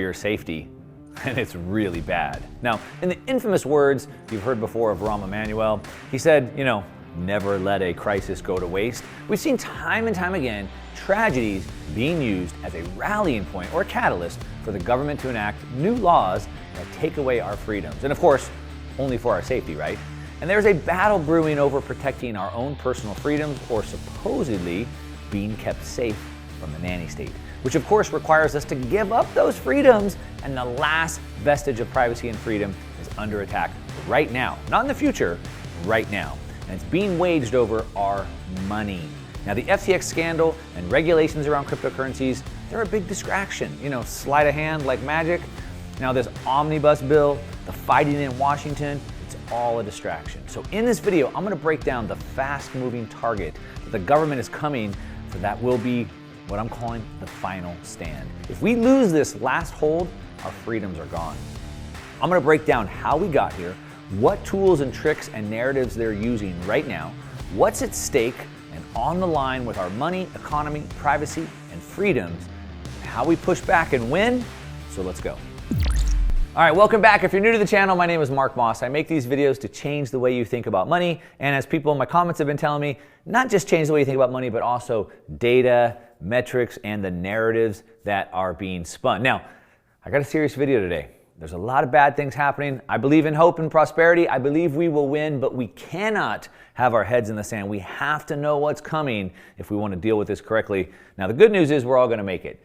your safety, and it's really bad. Now, in the infamous words you've heard before of Rahm Emanuel, he said, never let a crisis go to waste. We've seen time and time again tragedies being used as a rallying point or catalyst for the government to enact new laws that take away our freedoms. And of course, only for our safety, right? And there's a battle brewing over protecting our own personal freedoms or supposedly being kept safe from the nanny state, which of course requires us to give up those freedoms, and the last vestige of privacy and freedom is under attack right now. Not in the future, right now. And it's being waged over our money. Now, the FTX scandal and regulations around cryptocurrencies, they're a big distraction. Sleight of hand like magic. Now, this omnibus bill, the fighting in Washington, it's all a distraction. So in this video, I'm gonna break down the fast-moving target that the government is coming for. That will be what I'm calling the final stand. If we lose this last hold, our freedoms are gone. I'm gonna break down how we got here, what tools and tricks and narratives they're using right now, what's at stake and on the line with our money, economy, privacy, and freedoms, and how we push back and win. So let's go. All right, welcome back. If you're new to the channel, my name is Mark Moss. I make these videos to change the way you think about money. And as people in my comments have been telling me, not just change the way you think about money, but also data, metrics, and the narratives that are being spun. Now, I got a serious video today. There's a lot of bad things happening. I believe in hope and prosperity. I believe we will win, but we cannot have our heads in the sand. We have to know what's coming if we want to deal with this correctly. Now, the good news is we're all going to make it.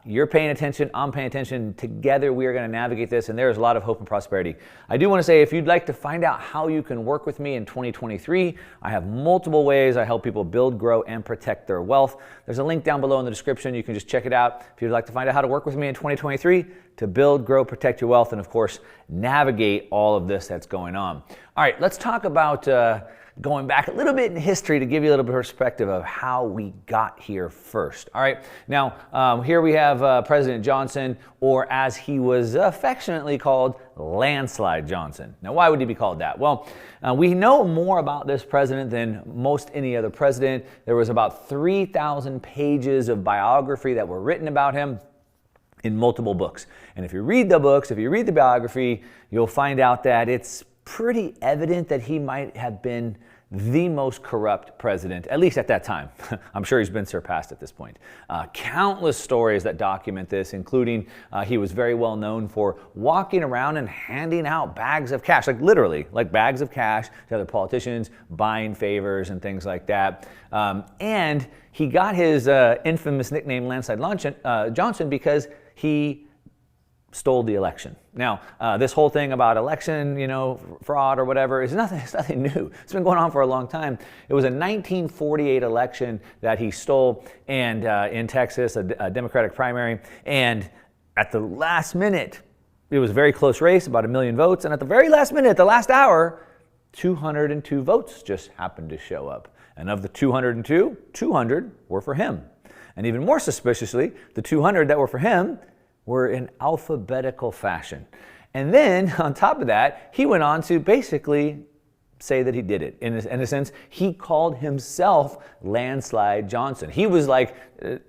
You're paying attention, I'm paying attention. Together we are going to navigate this, and there's a lot of hope and prosperity. I do want to say, if you'd like to find out how you can work with me in 2023, I have multiple ways I help people build, grow, and protect their wealth. There's a link down below in the description. You can just check it out if you'd like to find out how to work with me in 2023 to build, grow, protect your wealth, and of course, navigate all of this that's going on. All right, let's talk about going back a little bit in history to give you a little bit of perspective of how we got here first. All right, now here we have President Johnson, or as he was affectionately called, Landslide Johnson. Now, why would he be called that? Well, we know more about this president than most any other president. There was about 3,000 pages of biography that were written about him in multiple books. And if you read the books, if you read the biography, you'll find out that it's pretty evident that he might have been the most corrupt president, at least at that time. I'm sure he's been surpassed at this point. Countless stories that document this, including he was very well known for walking around and handing out bags of cash, like literally, like bags of cash to other politicians, buying favors and things like that. And he got his infamous nickname Landslide Johnson because he stole the election. Now, this whole thing about election, fraud or whatever it's nothing new. It's been going on for a long time. It was a 1948 election that he stole, and in Texas, a Democratic primary. And at the last minute, it was a very close race, about 1 million votes. And at the very last minute, the last hour, 202 votes just happened to show up. And of the 202, 200 were for him. And even more suspiciously, the 200 that were for him were in alphabetical fashion. And then on top of that, he went on to basically say that he did it. In a sense, he called himself Landslide Johnson. He was like,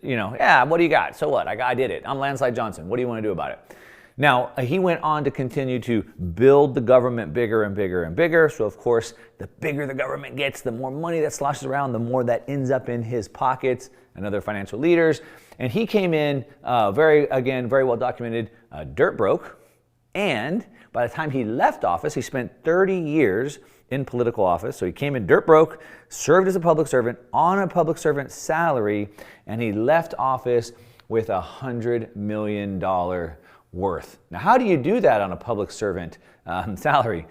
yeah, what do you got? So what? I did it. I'm Landslide Johnson. What do you want to do about it? Now, he went on to continue to build the government bigger and bigger and bigger. So of course, the bigger the government gets, the more money that sloshes around, the more that ends up in his pockets and other financial leaders. And he came in very well documented, dirt broke. And by the time he left office, he spent 30 years in political office. So he came in dirt broke, served as a public servant on a public servant salary, and he left office with $100 million worth. Now, how do you do that on a public servant salary?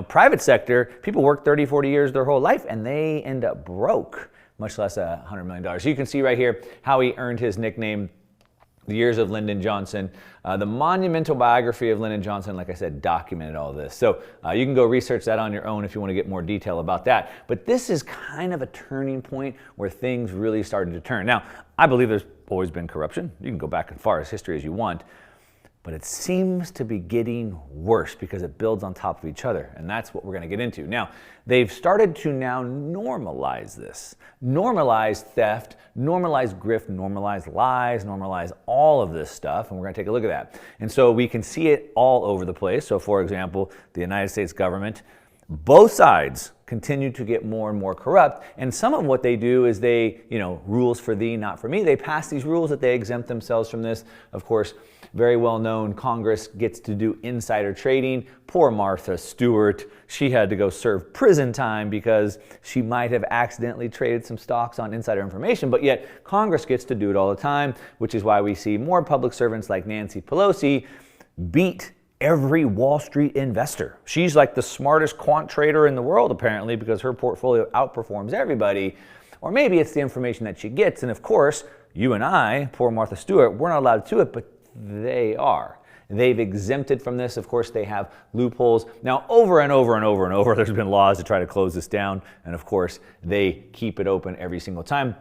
Private sector, people work 30, 40 years their whole life and they end up broke, much less $100 million. So you can see right here how he earned his nickname, The Years of Lyndon Johnson. The monumental biography of Lyndon Johnson, like I said, documented all this. So you can go research that on your own if you want to get more detail about that. But this is kind of a turning point where things really started to turn. Now, I believe there's always been corruption. You can go back as far as history as you want. but it seems to be getting worse because it builds on top of each other, and that's what we're going to get into. Now, they've started to now normalize this. Normalize theft, normalize grift, normalize lies, normalize all of this stuff, and we're going to take a look at that. And so we can see it all over the place. So for example, the United States government, both sides continue to get more and more corrupt, and some of what they do is they, rules for thee, not for me. They pass these rules that they exempt themselves from this. Of course, very well known, Congress gets to do insider trading. Poor Martha Stewart, she had to go serve prison time because she might have accidentally traded some stocks on insider information, but yet Congress gets to do it all the time, which is why we see more public servants like Nancy Pelosi beat every Wall Street investor. She's like the smartest quant trader in the world, apparently, because her portfolio outperforms everybody. Or maybe it's the information that she gets. And of course, you and I, poor Martha Stewart, we're not allowed to do it, but they are. They've exempted from this. Of course, they have loopholes. Now, over and over and over and over, there's been laws to try to close this down. And of course, they keep it open every single time.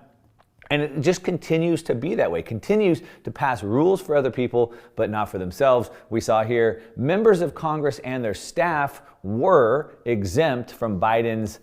And it just continues to be that way, continues to pass rules for other people, but not for themselves. We saw here, members of Congress and their staff were exempt from Biden's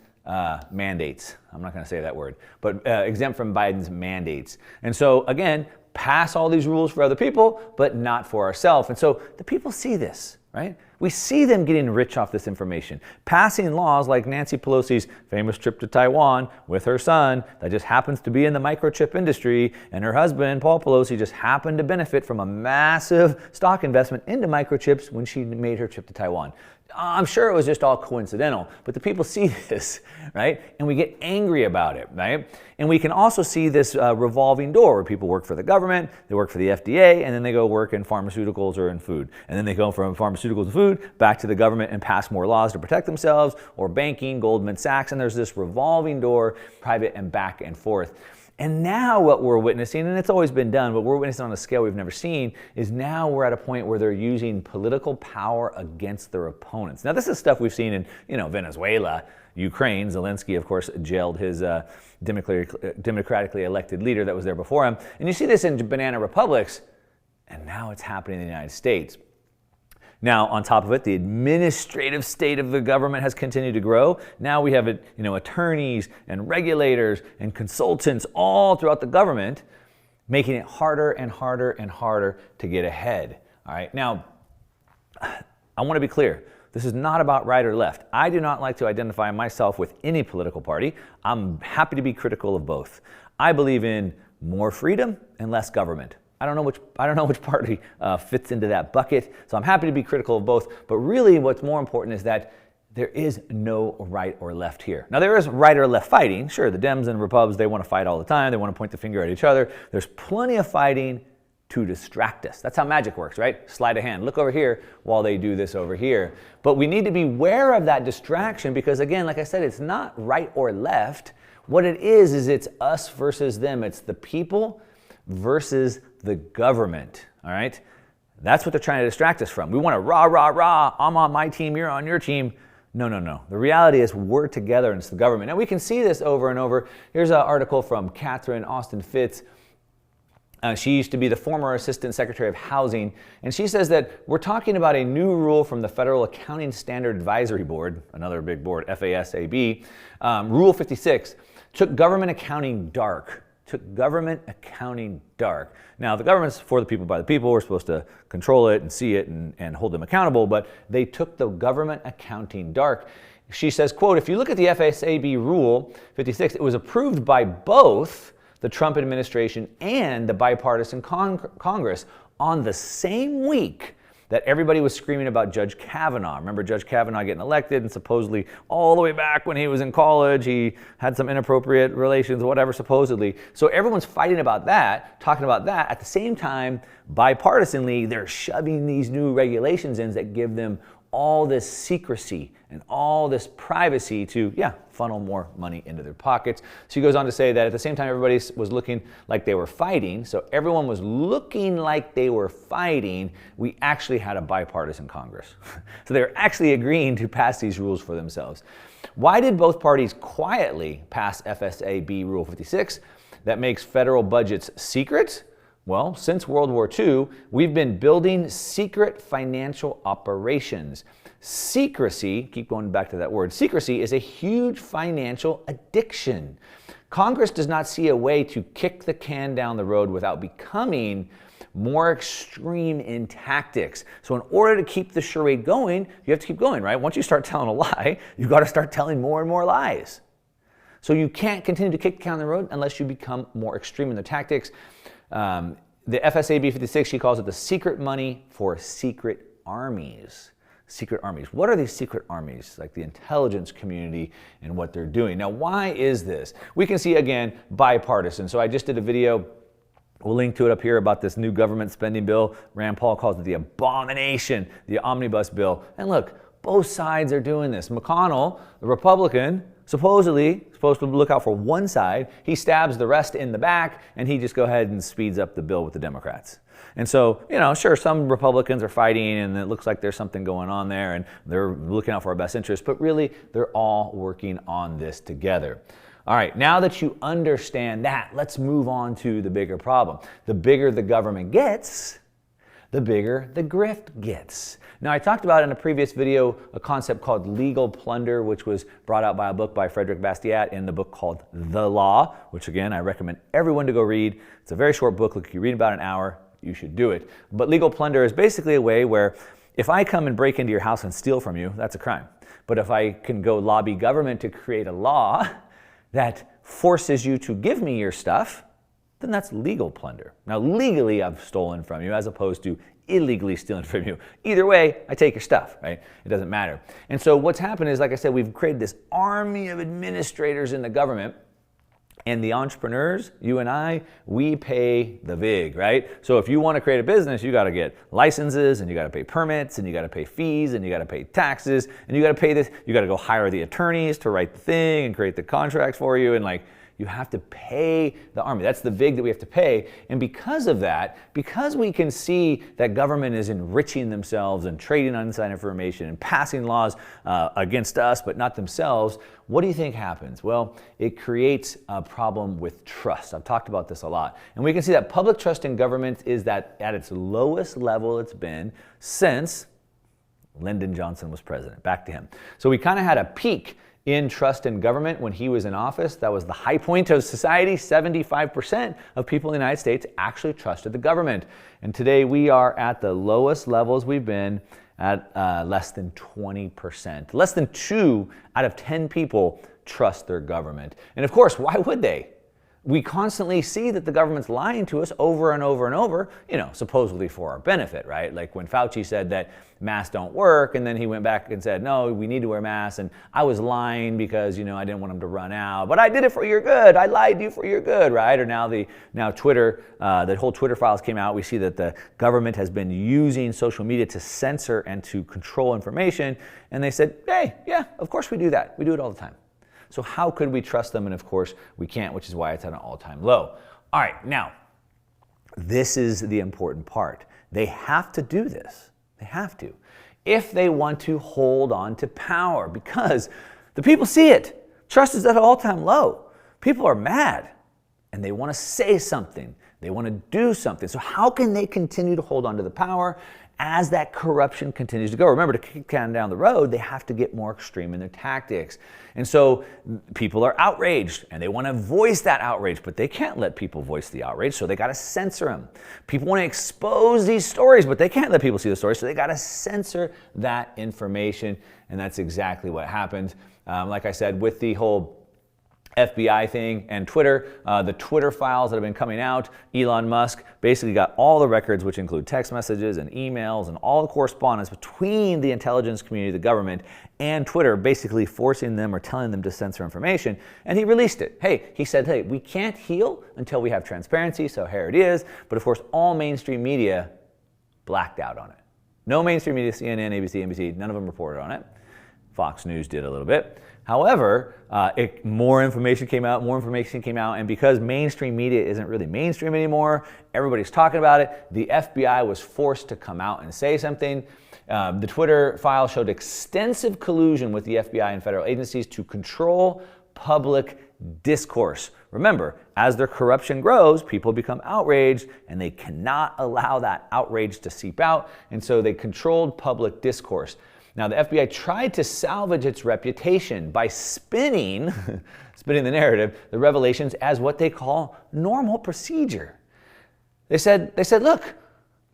mandates. I'm not going to say that word, but exempt from Biden's mandates. And so, again, pass all these rules for other people, but not for ourselves. And so the people see this, right? We see them getting rich off this information, passing laws like Nancy Pelosi's famous trip to Taiwan with her son that just happens to be in the microchip industry, and her husband, Paul Pelosi, just happened to benefit from a massive stock investment into microchips when she made her trip to Taiwan. I'm sure it was just all coincidental, but the people see this, right? And we get angry about it, right? And we can also see this revolving door where people work for the government, they work for the FDA, and then they go work in pharmaceuticals or in food. And then they go from pharmaceuticals and food back to the government and pass more laws to protect themselves, or banking, Goldman Sachs, and there's this revolving door, private and back and forth. And now what we're witnessing, and it's always been done, but we're witnessing on a scale we've never seen, is now we're at a point where they're using political power against their opponents. Now, this is stuff we've seen in, Venezuela, Ukraine. Zelensky, of course, jailed his democratically elected leader that was there before him. And you see this in banana republics, and now it's happening in the United States. Now, on top of it, the administrative state of the government has continued to grow. Now we have, attorneys and regulators and consultants all throughout the government, making it harder and harder and harder to get ahead. All right. Now, I want to be clear. This is not about right or left. I do not like to identify myself with any political party. I'm happy to be critical of both. I believe in more freedom and less government. I don't know which party fits into that bucket, so I'm happy to be critical of both. But really, what's more important is that there is no right or left here. Now, there is right or left fighting. Sure, the Dems and Repubs, they want to fight all the time. They want to point the finger at each other. There's plenty of fighting to distract us. That's how magic works, right? Sleight of hand. Look over here while they do this over here. But we need to be aware of that distraction because, again, like I said, it's not right or left. What it is it's us versus them. It's the people versus the government, all right? That's what they're trying to distract us from. We want to rah, rah, rah, I'm on my team, you're on your team. No. The reality is we're together and it's the government. Now we can see this over and over. Here's an article from Catherine Austin Fitts. She used to be the former Assistant Secretary of Housing, and she says that we're talking about a new rule from the Federal Accounting Standard Advisory Board, another big board, FASAB. Rule 56 took government accounting dark. Now, the government's for the people by the people. We're supposed to control it and see it and hold them accountable, but they took the government accounting dark. She says, quote, if you look at the FASAB Rule 56, it was approved by both the Trump administration and the bipartisan Congress on the same week that everybody was screaming about Judge Kavanaugh. Remember Judge Kavanaugh getting elected, and supposedly all the way back when he was in college, he had some inappropriate relations, whatever, supposedly. So everyone's fighting about that, talking about that. At the same time, bipartisanly, they're shoving these new regulations in that give them all this secrecy and all this privacy to, funnel more money into their pockets. She goes on to say that at the same time everybody was looking like they were fighting, so everyone was looking like they were fighting, we actually had a bipartisan Congress. So they were actually agreeing to pass these rules for themselves. Why did both parties quietly pass FSAB Rule 56 that makes federal budgets secret? Well, since World War II, we've been building secret financial operations. Secrecy, keep going back to that word, secrecy is a huge financial addiction. Congress does not see a way to kick the can down the road without becoming more extreme in tactics. So in order to keep the charade going, you have to keep going, right? Once you start telling a lie, you've got to start telling more and more lies. So you can't continue to kick the can down the road unless you become more extreme in the tactics. The FSAB 56, she calls it the secret money for secret armies. Secret armies. What are these secret armies? Like the intelligence community and what they're doing. Now, why is this? We can see, again, bipartisan. So I just did a video, we'll link to it up here, about this new government spending bill. Rand Paul calls it the abomination, the omnibus bill. And look, both sides are doing this. McConnell, the Republican, supposedly supposed to look out for one side. He stabs the rest in the back, and he just go ahead and speeds up the bill with the Democrats. And so, sure, some Republicans are fighting, and it looks like there's something going on there, and they're looking out for our best interests, but really, they're all working on this together. All right, now that you understand that, let's move on to the bigger problem. The bigger the government gets, the bigger the grift gets. Now, I talked about in a previous video a concept called legal plunder, which was brought out by a book by Frederick Bastiat in the book called The Law, which again, I recommend everyone to go read. It's a very short book. Look, you read about an hour, you should do it. But legal plunder is basically a way where if I come and break into your house and steal from you, that's a crime. But if I can go lobby government to create a law that forces you to give me your stuff, then that's legal plunder. Now, legally, I've stolen from you as opposed to illegally stealing from you. Either way, I take your stuff, right? It doesn't matter. And so what's happened is, like I said, we've created this army of administrators in the government, and the entrepreneurs, you and I, we pay the vig, right? So if you want to create a business, you got to get licenses, and you got to pay permits, and you got to pay fees, and you got to pay taxes, and you got to pay this, you got to go hire the attorneys to write the thing and create the contracts for you, and you have to pay the army. That's the vig that we have to pay. And because of that, because we can see that government is enriching themselves and trading on inside information and passing laws against us, but not themselves, what do you think happens? Well, it creates a problem with trust. I've talked about this a lot. And we can see that public trust in government is at its lowest level it's been since Lyndon Johnson was president. Back to him. So we kind of had a peak in trust in government when he was in office. That was the high point of society. 75% of people in the United States actually trusted the government. And today we are at the lowest levels we've been at less than 20%. Less than 2 out of 10 people trust their government. And of course, why would they? We constantly see that the government's lying to us over and over and over, supposedly for our benefit, right? Like when Fauci said that masks don't work, and then he went back and said, no, we need to wear masks, and I was lying because, I didn't want them to run out, but I did it for your good. I lied to you for your good, right? Or now Twitter, the whole Twitter files came out. We see that the government has been using social media to censor and to control information, and they said, hey, yeah, of course we do that. We do it all the time. So how could we trust them? And of course, we can't, which is why it's at an all-time low. All right, now, this is the important part. They have to do this. They have to. If they want to hold on to power, because the people see it. Trust is at an all-time low. People are mad, and they want to say something. They want to do something. So how can they continue to hold on to the power as that corruption continues to go? Remember, to kick the can down the road, they have to get more extreme in their tactics. And so people are outraged, and they want to voice that outrage, but they can't let people voice the outrage, so they got to censor them. People want to expose these stories, but they can't let people see the stories, so they got to censor that information, and that's exactly what happened. Like I said, with the whole FBI thing and Twitter, the Twitter files that have been coming out, Elon Musk basically got all the records, which include text messages and emails and all the correspondence between the intelligence community, the government, and Twitter, basically forcing them or telling them to censor information, and he released it. He said, we can't heal until we have transparency, so here it is. But of course, all mainstream media blacked out on it. No mainstream media, CNN, ABC, NBC, none of them reported on it. Fox News did a little bit. However, more information came out, and because mainstream media isn't really mainstream anymore, everybody's talking about it, the FBI was forced to come out and say something. The Twitter file showed extensive collusion with the FBI and federal agencies to control public discourse, remember, as their corruption grows, people become outraged, and they cannot allow that outrage to seep out, and so they controlled public discourse. Now, the FBI tried to salvage its reputation by spinning the narrative, the revelations, as what they call normal procedure. They said, look,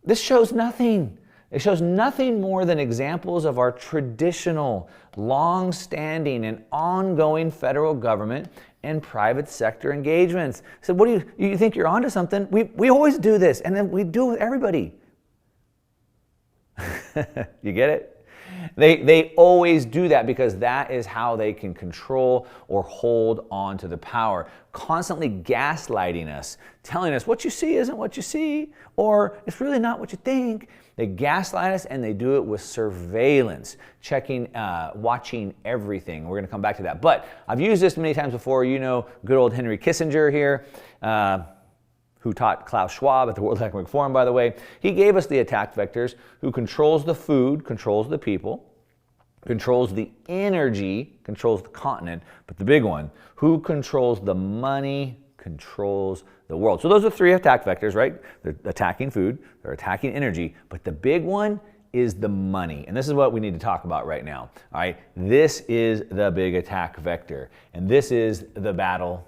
this shows nothing. It shows nothing more than examples of our traditional, long-standing, and ongoing federal government and private sector engagements. So what do you think you're onto something? We always do this, and then we do it with everybody. You get it? They always do that because that is how they can control or hold on to the power, constantly gaslighting us, telling us what you see isn't what you see, or it's really not what you think. They gaslight us, and they do it with surveillance, checking, watching everything. We're going to come back to that. But I've used this many times before. You know, good old Henry Kissinger here, who taught Klaus Schwab at the World Economic Forum, by the way. He gave us the attack vectors: who controls the food, controls the people, controls the energy, controls the continent, but the big one, who controls the money, controls the world. So those are three attack vectors, right? They're attacking food, they're attacking energy, but the big one is the money. And this is what we need to talk about right now. All right, this is the big attack vector, and this is the battle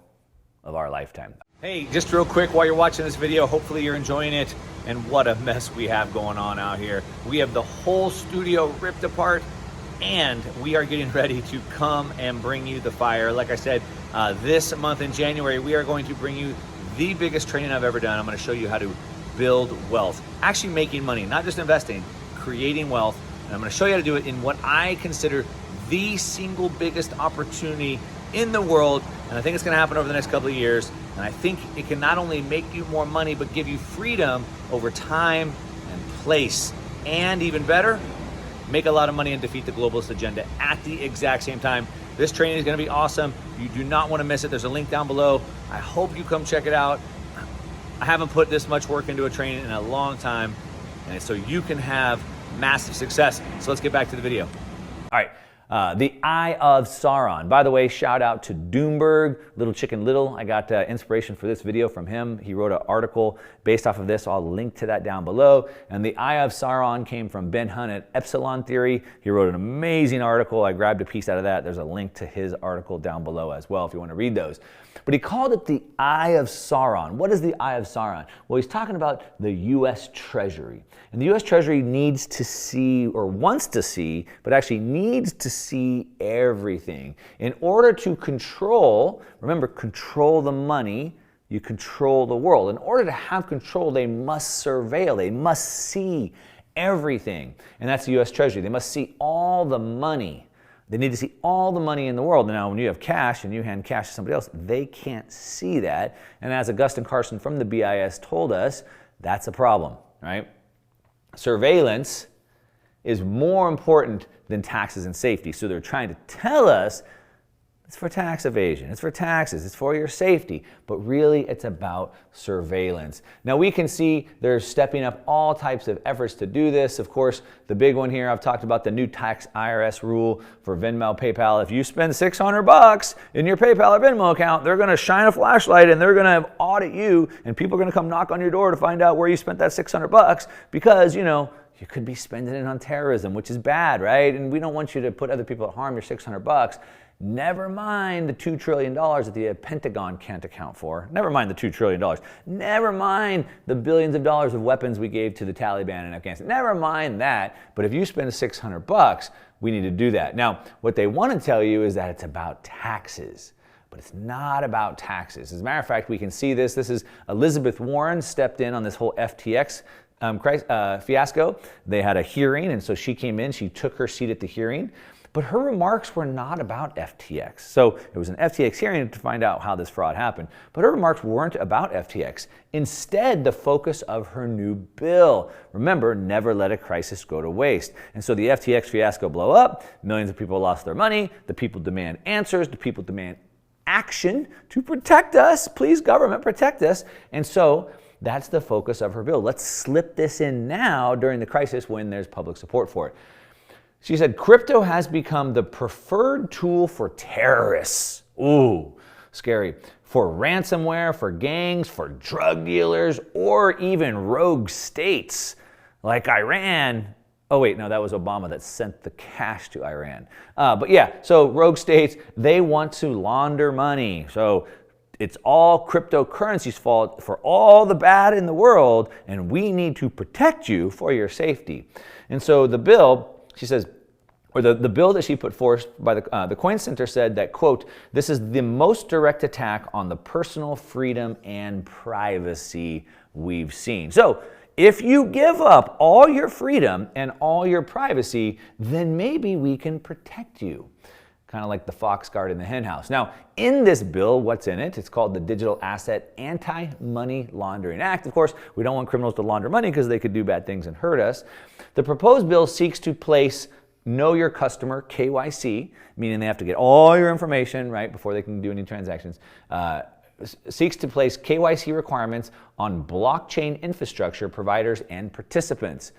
of our lifetime. Hey, just real quick while you're watching this video, hopefully you're enjoying it. And what a mess we have going on out here. We have the whole studio ripped apart, and we are getting ready to come and bring you the fire. Like I said, this month in January, we are going to bring you the biggest training I've ever done. I'm going to show you how to build wealth, actually making money, not just investing, creating wealth. And I'm going to show you how to do it in what I consider the single biggest opportunity in the world. And I think it's going to happen over the next couple of years. And I think it can not only make you more money, but give you freedom over time and place. And even better, make a lot of money and defeat the globalist agenda at the exact same time. This training is going to be awesome. You do not want to miss it. There's a link down below. I hope you come check it out. I haven't put this much work into a training in a long time, and so you can have massive success. So let's get back to the video. All right. The Eye of Sauron. By the way, shout out to Doomberg, Little Chicken Little. I got inspiration for this video from him. He wrote an article based off of this. So I'll link to that down below. And the Eye of Sauron came from Ben Hunt at Epsilon Theory. He wrote an amazing article. I grabbed a piece out of that. There's a link to his article down below as well if you want to read those. But he called it the Eye of Sauron. What is the Eye of Sauron? Well, he's talking about the U.S. Treasury. And the U.S. Treasury needs to see, or wants to see, but actually needs to see everything. In order to control, remember, control the money, you control the world. In order to have control, they must surveil. They must see everything. And that's the U.S. Treasury. They must see all the money. They need to see all the money in the world. Now, when you have cash and you hand cash to somebody else, they can't see that. And as Augustine Carson from the BIS told us, that's a problem, right? Surveillance is more important than taxes and safety. So they're trying to tell us it's for tax evasion, it's for taxes, it's for your safety, but really it's about surveillance. Now we can see they're stepping up all types of efforts to do this. Of course, the big one here, I've talked about the new tax IRS rule for Venmo, PayPal. If you spend $600 in your PayPal or Venmo account, they're gonna shine a flashlight and they're gonna audit you, and people are gonna come knock on your door to find out where you spent that $600 because, you know, you could be spending it on terrorism, which is bad, right? And we don't want you to put other people at harm your $600. Never mind the $2 trillion that the Pentagon can't account for. Never mind the $2 trillion. Never mind the billions of dollars of weapons we gave to the Taliban in Afghanistan. Never mind that. But if you spend $600, we need to do that. Now, what they want to tell you is that it's about taxes. But it's not about taxes. As a matter of fact, we can see this. This is Elizabeth Warren stepped in on this whole FTX fiasco. They had a hearing, and so she came in. She took her seat at the hearing. But her remarks were not about FTX. So it was an FTX hearing to find out how this fraud happened. But her remarks weren't about FTX. Instead, the focus of her new bill. Remember, never let a crisis go to waste. And so the FTX fiasco blew up. Millions of people lost their money. The people demand answers. The people demand action to protect us. Please, government, protect us. And so that's the focus of her bill. Let's slip this in now during the crisis when there's public support for it. She said, crypto has become the preferred tool for terrorists. Ooh. Scary. For ransomware, for gangs, for drug dealers, or even rogue states like Iran. Oh wait, no, that was Obama that sent the cash to Iran. But yeah, so rogue states, they want to launder money. So it's all cryptocurrency's fault for all the bad in the world, and we need to protect you for your safety. And so the bill, she says, or the bill that she put forth by the Coin Center said that, quote, this is the most direct attack on the personal freedom and privacy we've seen. So if you give up all your freedom and all your privacy, then maybe we can protect you. Kind of like the fox guard in the hen house. Now, in this bill, what's in it? It's called the Digital Asset Anti-Money Laundering Act. Of course, we don't want criminals to launder money because they could do bad things and hurt us. The proposed bill seeks to place Know Your Customer, KYC, meaning they have to get all your information, right, before they can do any transactions, seeks to place KYC requirements on blockchain infrastructure providers and participants.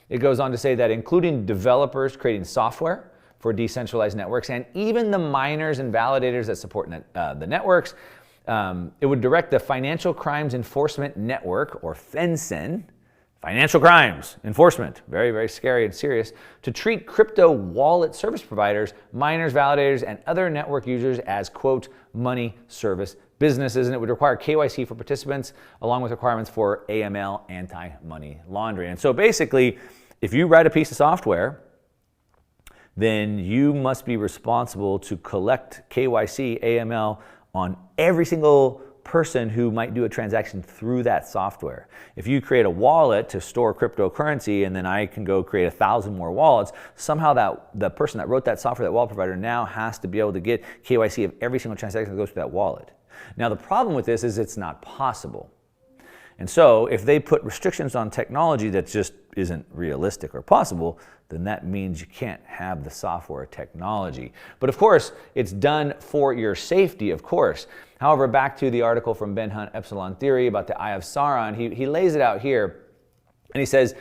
It goes on to say that including developers creating software for decentralized networks and even the miners and validators that support the networks, it would direct the Financial Crimes Enforcement Network, or FinCEN, Financial Crimes Enforcement, very, very scary and serious, to treat crypto wallet service providers, miners, validators, and other network users as, quote, money service businesses, and it would require KYC for participants along with requirements for AML, anti-money laundering. And so basically, if you write a piece of software, then you must be responsible to collect KYC, AML on every single person who might do a transaction through that software. If you create a wallet to store cryptocurrency and then I can go create 1,000 more wallets, somehow the person that wrote that software, that wallet provider, now has to be able to get KYC of every single transaction that goes through that wallet. Now the problem with this is it's not possible. And so if they put restrictions on technology that just isn't realistic or possible, then that means you can't have the software technology. But of course, it's done for your safety, of course. However, back to the article from Ben Hunt, Epsilon Theory, about the Eye of Sauron, he lays it out here, and he says,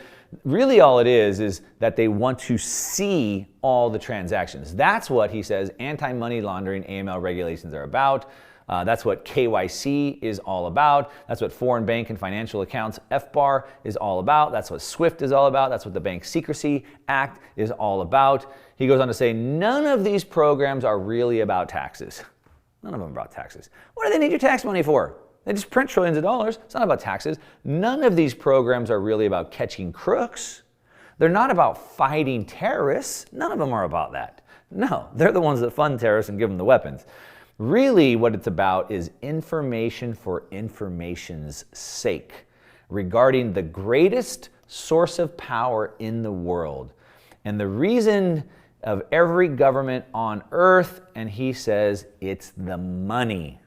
really all it is that they want to see all the transactions. That's what, he says, anti-money laundering AML regulations are about. That's what KYC is all about. That's what Foreign Bank and Financial Accounts FBAR is all about. That's what SWIFT is all about. That's what the Bank Secrecy Act is all about. He goes on to say, none of these programs are really about taxes. None of them are about taxes. What do they need your tax money for? They just print trillions of dollars. It's not about taxes. None of these programs are really about catching crooks. They're not about fighting terrorists. None of them are about that. No, they're the ones that fund terrorists and give them the weapons. Really, what it's about is information for information's sake regarding the greatest source of power in the world. And the reason of every government on earth, and he says it's the money.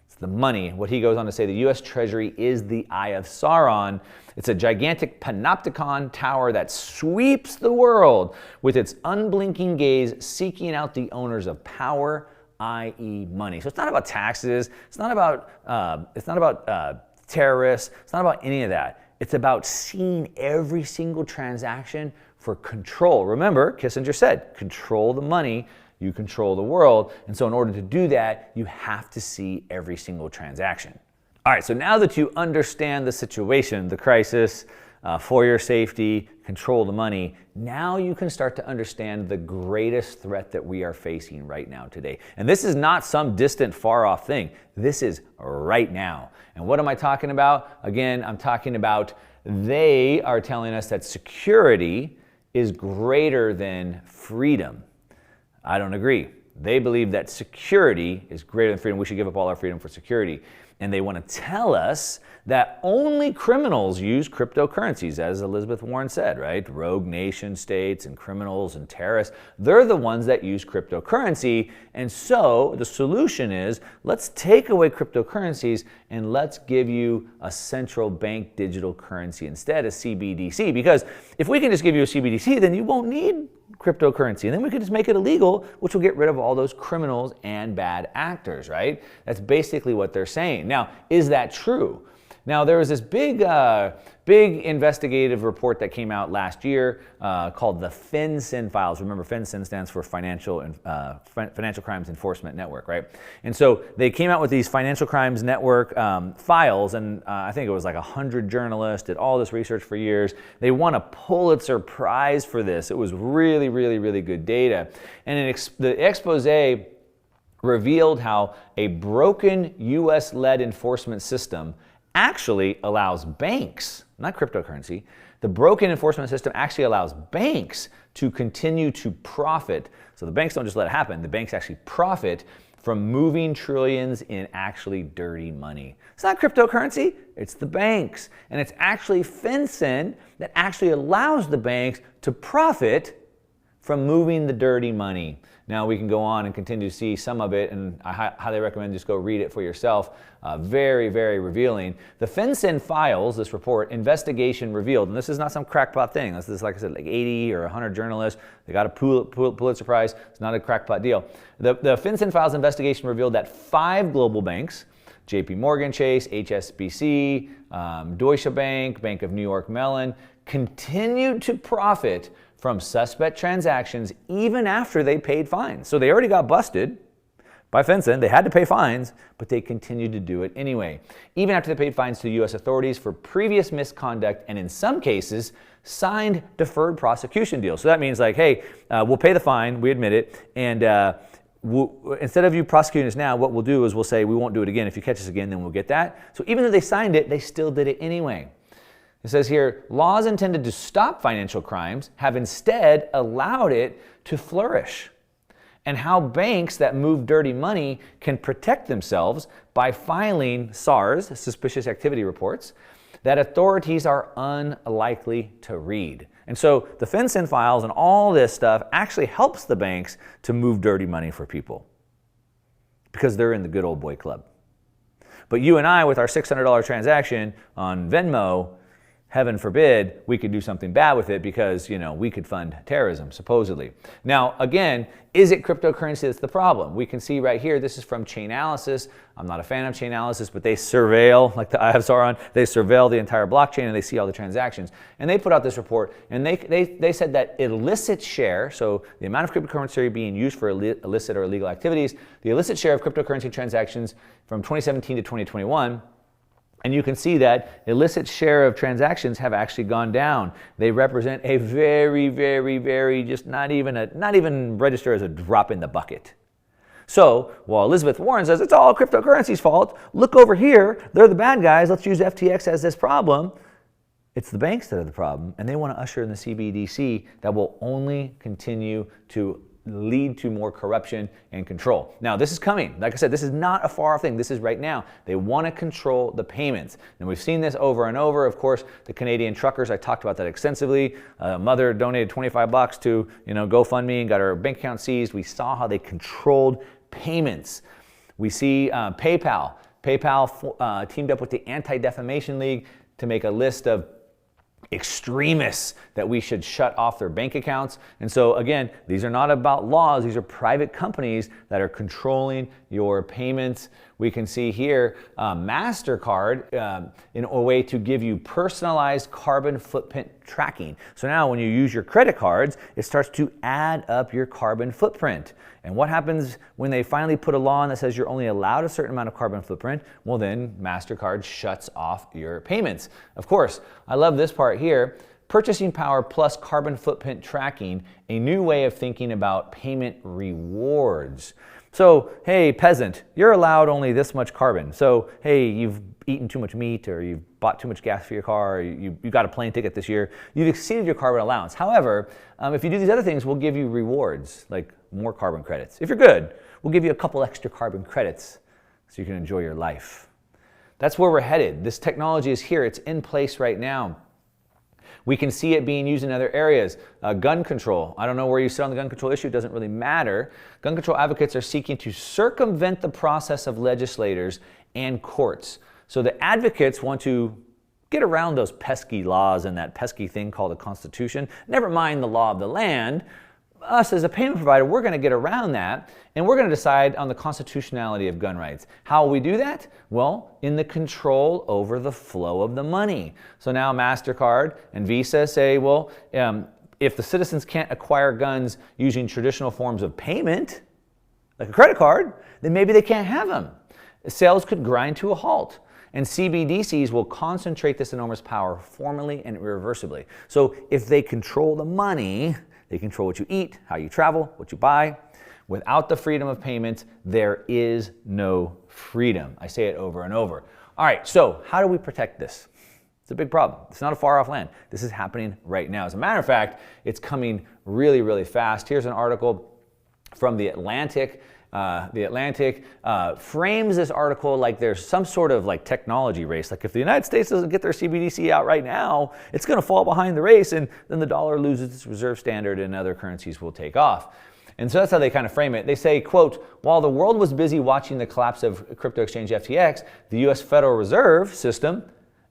It's the money. What he goes on to say, the U.S. Treasury is the Eye of Sauron. It's a gigantic panopticon tower that sweeps the world with its unblinking gaze, seeking out the owners of power, i.e. money. So it's not about taxes. It's not about terrorists. It's not about any of that. It's about seeing every single transaction for control. Remember, Kissinger said, control the money, you control the world. And so in order to do that, you have to see every single transaction. All right, so now that you understand the situation, the crisis, for your safety, control the money, now you can start to understand the greatest threat that we are facing right now today. And this is not some distant, far-off thing. This is right now. And what am I talking about? Again, I'm talking about they are telling us that security is greater than freedom. I don't agree. They believe that security is greater than freedom. We should give up all our freedom for security. And they want to tell us that only criminals use cryptocurrencies, as Elizabeth Warren said, right? Rogue nation states and criminals and terrorists, they're the ones that use cryptocurrency. And so the solution is, let's take away cryptocurrencies and let's give you a central bank digital currency instead, a CBDC. Because if we can just give you a CBDC, then you won't need cryptocurrency. And then we could just make it illegal, which will get rid of all those criminals and bad actors, right? That's basically what they're saying. Now, is that true? Now, there was this big investigative report that came out last year called the FinCEN files. Remember, FinCEN stands for Financial Crimes Enforcement Network, right? And so they came out with these Financial Crimes Network files, and I think it was like 100 journalists did all this research for years. They won a Pulitzer Prize for this. It was really, really, really good data. And the expose revealed how a broken US-led enforcement system actually allows banks, not cryptocurrency, the broken enforcement system actually allows banks to continue to profit. So the banks don't just let it happen, the banks actually profit from moving trillions in actually dirty money. It's not cryptocurrency, it's the banks. And it's actually FinCEN that actually allows the banks to profit from moving the dirty money. Now we can go on and continue to see some of it, and I highly recommend just go read it for yourself. Very, very revealing. The FinCEN files, this report, investigation revealed, and this is not some crackpot thing. This is, like I said, like 80 or 100 journalists. They got a Pulitzer Prize. It's not a crackpot deal. The FinCEN files investigation revealed that 5 global banks, JP Morgan Chase, HSBC, Deutsche Bank, Bank of New York Mellon, continued to profit from suspect transactions even after they paid fines. So they already got busted by FinCEN. They had to pay fines, but they continued to do it anyway. Even after they paid fines to U.S. authorities for previous misconduct and in some cases signed deferred prosecution deals. So that means like, hey, we'll pay the fine, we admit it, and instead of you prosecuting us now, what we'll do is we'll say we won't do it again. If you catch us again, then we'll get that. So even though they signed it, they still did it anyway. It says here, laws intended to stop financial crimes have instead allowed it to flourish. And how banks that move dirty money can protect themselves by filing SARS, suspicious activity reports, that authorities are unlikely to read. And so the FinCEN files and all this stuff actually helps the banks to move dirty money for people because they're in the good old boy club. But you and I, with our $600 transaction on Venmo, heaven forbid, we could do something bad with it because, you know, we could fund terrorism, supposedly. Now, again, is it cryptocurrency that's the problem? We can see right here, this is from Chainalysis. I'm not a fan of Chainalysis, but they surveil, like the IFs on, they surveil the entire blockchain and they see all the transactions. And they put out this report and they said that illicit share, so the amount of cryptocurrency being used for illicit or illegal activities, the illicit share of cryptocurrency transactions from 2017 to 2021, and you can see that illicit share of transactions have actually gone down. They represent a very, very, very, just not even register as a drop in the bucket. So while Elizabeth Warren says it's all cryptocurrency's fault, look over here, they're the bad guys, let's use FTX as this problem. It's the banks that are the problem, and they want to usher in the CBDC that will only continue to lead to more corruption and control. Now, this is coming. Like I said, this is not a far off thing. This is right now. They want to control the payments. And we've seen this over and over. Of course, the Canadian truckers, I talked about that extensively. A mother donated $25 to, GoFundMe and got her bank account seized. We saw how they controlled payments. We see PayPal. PayPal teamed up with the Anti-Defamation League to make a list of extremists that we should shut off their bank accounts. And so again, these are not about laws, these are private companies that are controlling your payments. We can see here MasterCard in a way to give you personalized carbon footprint tracking. So now when you use your credit cards, it starts to add up your carbon footprint. And what happens when they finally put a law in that says you're only allowed a certain amount of carbon footprint? Well, then MasterCard shuts off your payments. Of course, I love this part here. Purchasing power plus carbon footprint tracking, a new way of thinking about payment rewards. So, hey, peasant, you're allowed only this much carbon. So, hey, you've eaten too much meat, or you've bought too much gas for your car, or you got a plane ticket this year. You've exceeded your carbon allowance. However, if you do these other things, we'll give you rewards, like more carbon credits. If you're good, we'll give you a couple extra carbon credits so you can enjoy your life. That's where we're headed. This technology is here. It's in place right now. We can see it being used in other areas. Gun control. I don't know where you sit on the gun control issue. It doesn't really matter. Gun control advocates are seeking to circumvent the process of legislators and courts. So the advocates want to get around those pesky laws and that pesky thing called the Constitution. Never mind the law of the land. us as a payment provider, we're going to get around that, and we're going to decide on the constitutionality of gun rights. How will we do that? Well, in the control over the flow of the money. So now MasterCard and Visa say, well, if the citizens can't acquire guns using traditional forms of payment, like a credit card, then maybe they can't have them. Sales could grind to a halt. And CBDCs will concentrate this enormous power formally and irreversibly. So if they control the money, they control what you eat, how you travel, what you buy. Without the freedom of payment, there is no freedom. I say it over and over. All right, so how do we protect this? It's a big problem. It's not a far off land. This is happening right now. As a matter of fact, it's coming really, really fast. Here's an article from The Atlantic. The Atlantic frames this article like there's some sort of like technology race. Like if the United States doesn't get their CBDC out right now, it's going to fall behind the race, and then the dollar loses its reserve standard and other currencies will take off. And so that's how they kind of frame it. They say, quote, while the world was busy watching the collapse of crypto exchange FTX, the U.S. Federal Reserve System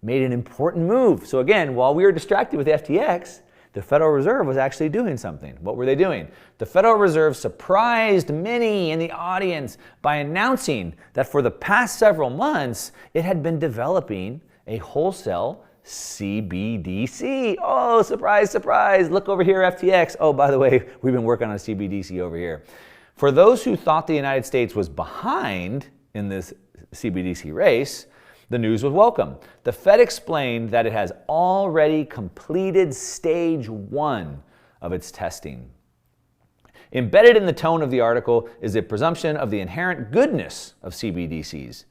made an important move. So again, while we were distracted with FTX, the Federal Reserve was actually doing something. What were they doing? The Federal Reserve surprised many in the audience by announcing that for the past several months, it had been developing a wholesale CBDC. Oh, surprise, surprise. Look over here, FTX. Oh, by the way, we've been working on a CBDC over here. For those who thought the United States was behind in this CBDC race, the news was welcome. The Fed explained that it has already completed stage 1 of its testing. Embedded in the tone of the article is a presumption of the inherent goodness of CBDCs.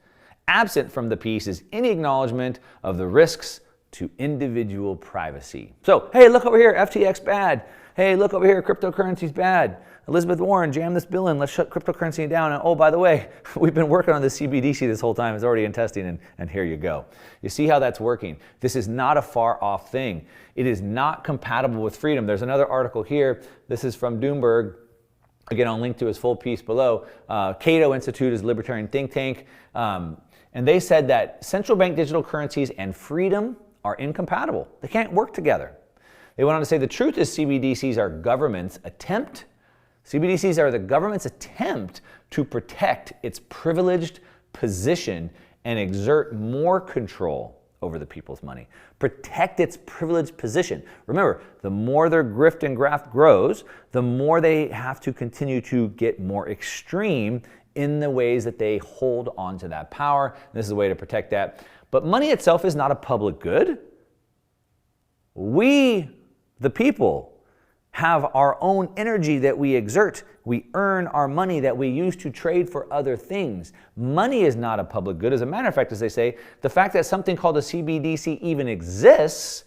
Absent from the piece is any acknowledgement of the risks to individual privacy. So, hey, look over here, FTX bad. Hey, look over here, cryptocurrencies bad. Elizabeth Warren, jam this bill in, let's shut cryptocurrency down. And oh, by the way, we've been working on this CBDC this whole time. It's already in testing, and here you go. You see how that's working. This is not a far off thing. It is not compatible with freedom. There's another article here. This is from Bloomberg. Again, I'll link to his full piece below. Cato Institute is a libertarian think tank. And they said that central bank digital currencies and freedom are incompatible. They can't work together. They went on to say the truth is CBDCs are CBDCs are the government's attempt to protect its privileged position and exert more control over the people's money. Protect its privileged position. Remember, the more their grift and graft grows, the more they have to continue to get more extreme in the ways that they hold on to that power. This is a way to protect that. But money itself is not a public good. We, the people, have our own energy that we exert. We earn our money that we use to trade for other things. Money is not a public good. As a matter of fact, as they say, the fact that something called a CBDC even exists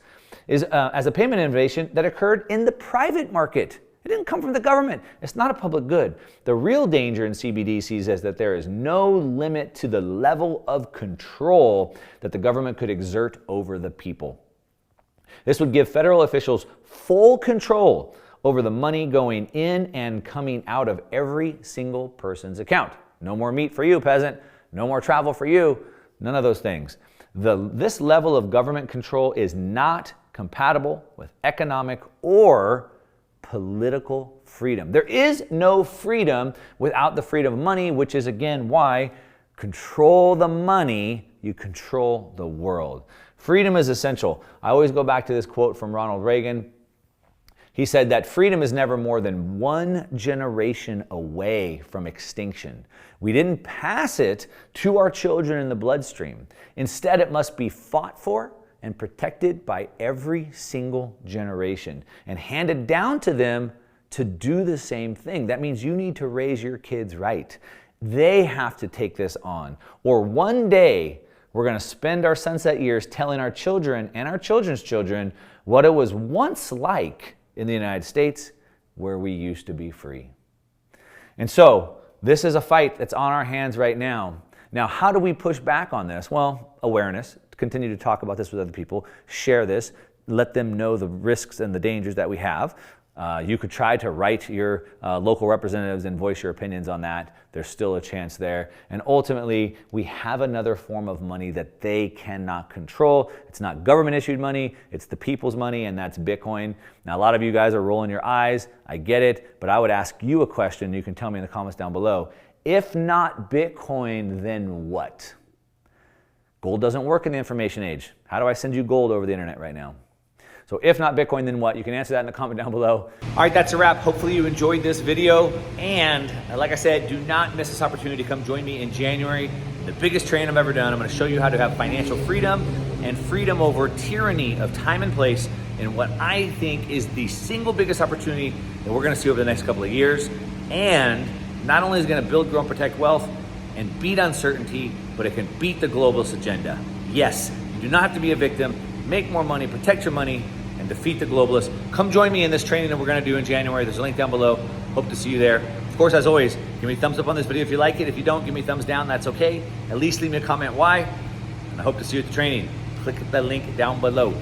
is as a payment innovation that occurred in the private market. It didn't come from the government. It's not a public good. The real danger in CBDCs is that there is no limit to the level of control that the government could exert over the people. This would give federal officials full control over the money going in and coming out of every single person's account. No more meat for you, peasant. No more travel for you. None of those things. This level of government control is not compatible with economic or political freedom. There is no freedom without the freedom of money, which is again why control the money, you control the world. Freedom is essential. I always go back to this quote from Ronald Reagan. He said that freedom is never more than one generation away from extinction. We didn't pass it to our children in the bloodstream. Instead, it must be fought for and protected by every single generation and handed down to them to do the same thing. That means you need to raise your kids right. They have to take this on. Or one day, we're going to spend our sunset years telling our children and our children's children what it was once like in the United States where we used to be free. And so this is a fight that's on our hands right now. Now, how do we push back on this? Well, awareness, continue to talk about this with other people, share this, let them know the risks and the dangers that we have. You could try to write your local representatives and voice your opinions on that. There's still a chance there. And ultimately, we have another form of money that they cannot control. It's not government issued money, it's the people's money, and that's Bitcoin. Now, a lot of you guys are rolling your eyes. I get it, but I would ask you a question. You can tell me in the comments down below. If not Bitcoin, then what? Gold doesn't work in the information age. How do I send you gold over the internet right now? So if not Bitcoin, then what? You can answer that in the comment down below. All right, that's a wrap. Hopefully you enjoyed this video. And like I said, do not miss this opportunity to come join me in January. The biggest training I've ever done. I'm going to show you how to have financial freedom and freedom over tyranny of time and place in what I think is the single biggest opportunity that we're going to see over the next couple of years. And not only is it going to build, grow, and protect wealth and beat uncertainty, but it can beat the globalist agenda. Yes, you do not have to be a victim. Make more money, protect your money, and defeat the globalists. Come join me in this training that we're going to do in January. There's a link down below. Hope to see you there. Of course, as always, give me a thumbs up on this video if you like it. If you don't, give me a thumbs down. That's okay. At least leave me a comment why. And I hope to see you at the training. Click the link down below.